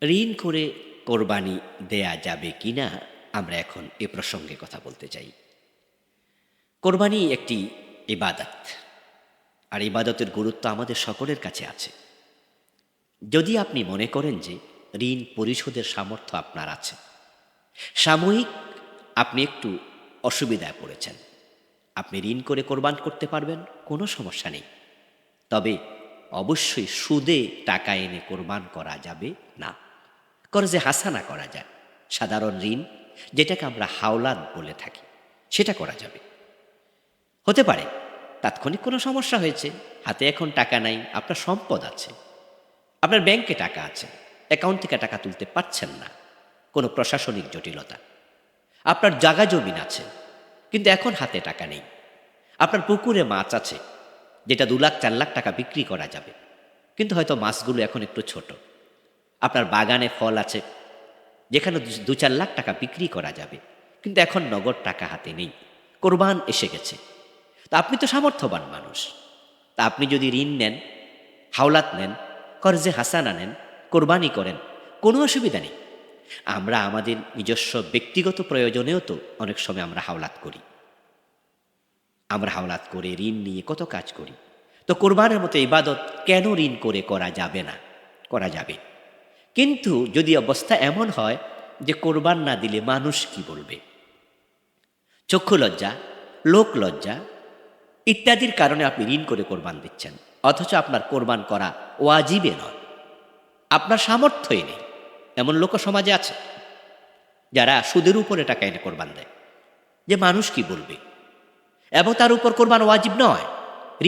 ঋণ করে কোরবানি দেয়া যাবে কি না, আমরা এখন এ প্রসঙ্গে কথা বলতে চাই। কোরবানি একটি ইবাদত, আর ইবাদতের গুরুত্ব আমাদের সকলের কাছে আছে। যদি আপনি মনে করেন যে ঋণ পরিশোধের সামর্থ্য আপনার আছে, সাময়িক আপনি একটু অসুবিধায় পড়েছেন, আপনি ঋণ করে কোরবান করতে পারবেন, কোনো সমস্যা নেই। তবে অবশ্যই সুদে টাকা এনে কোরবান করা যাবে না। করজে হাসানা করা যায়, সাধারণ ঋণ যেটাকে আমরা হাওলাত বলে থাকি, সেটা করা যাবে। হতে পারে তাৎক্ষণিক কোনো সমস্যা হয়েছে, হাতে এখন টাকা নাই, আপনার সম্পদ আছে, আপনার ব্যাংকে টাকা আছে, অ্যাকাউন্ট থেকে টাকা তুলতে পারছেন না, কোনো প্রশাসনিক জটিলতা। আপনার জাগা জমিন আছে, কিন্তু এখন হাতে টাকা নেই। আপনার পুকুরে মাছ আছে, যেটা 2 লাখ 4 লাখ টাকা বিক্রি করা যাবে, কিন্তু হয়তো মাছগুলো এখন একটু ছোট। আপনার বাগানে ফল আছে, যেখানে 2-4 লাখ টাকা বিক্রি করা যাবে, কিন্তু এখন নগদ টাকা হাতে নেই, কোরবান এসে গেছে। তা আপনি তো সামর্থ্যবান মানুষ, তা আপনি যদি ঋণ নেন, হাওলাত নেন, কর্জে হাসানা নেন, কোরবানি করেন, কোনো অসুবিধা নেই। আমরা আমাদের নিজস্ব ব্যক্তিগত প্রয়োজনেও তো অনেক সময় আমরা হাওলাত করি। আমরা হাওলাত করে ঋণ নিয়ে কত কাজ করি। তো কোরবানের মতো ইবাদত কেন ঋণ করে করা যাবে না? করা যাবে। কিন্তু যদি অবস্থা এমন হয় যে কোরবান না দিলে মানুষ কি বলবে, চক্ষু লজ্জা, লোক লজ্জা ইত্যাদির কারণে আপনি ঋণ করে কোরবান দিচ্ছেন, অথচ আপনার কোরবান করা ওয়াজিবে নয়, আপনার সামর্থ্যই নেই। এমন লোক সমাজে আছে যারা সুদের উপরে টাকা এনে কোরবান দেয়, যে মানুষ কি বলবে, এবং তার উপর কোরবান ওয়াজিব নয়,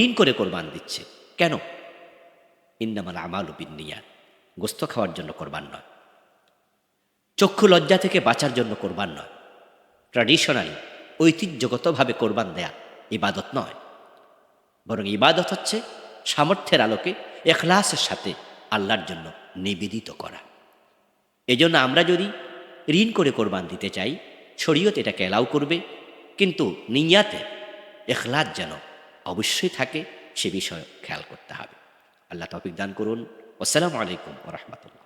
ঋণ করে কোরবান দিচ্ছে। কেন? ইন্নামাল আমালু বিন্নিয়াত, গোস্ত খাওয়ার জন্য কোরবান নয়, চক্ষু লজ্জা থেকে বাঁচার জন্য কোরবান নয়, ট্র্যাডিশনালি ঐতিহ্যগতভাবে কোরবান দেয়া ইবাদত নয়, বরং ইবাদত হচ্ছে সামর্থ্যের আলোকে ইখলাসের সাথে আল্লাহর জন্য নিবেদিত করা। এজন্য আমরা যদি ঋণ করে কোরবান দিতে চাই, শরীয়ত এটাকে এলাও করবে, কিন্তু নিয়াতে ইখলাস যেন অবশ্যই থাকে, সে বিষয়ে খেয়াল করতে হবে। আল্লাহ তৌফিক দান করুন। আসসালামু আলাইকুম ওয়া রাহমাতুল্লাহ।